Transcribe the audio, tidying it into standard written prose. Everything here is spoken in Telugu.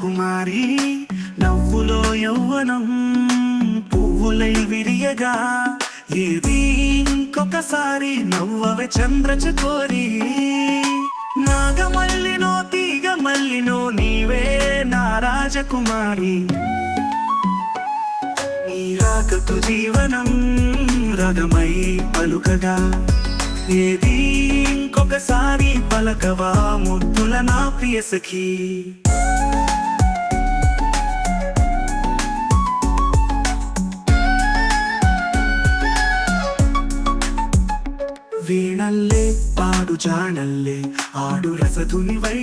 రాజకుమారి నవ్వులో యౌవనం పువ్వులై విరియగా ఏది ఇంకొకసారి నవ్వవే చంద్రచకోరి నాగమల్లినో తీగ మల్లినో నీవే నా రాజకుమారి నీ రాకతో జీవనం రగమై పలుకగా ఏది ఇంకొకసారి పలకవా ముద్దుల నా ప్రియ సఖీ వీణల్లే పాడు జానల్లే ఆడు రసధునివై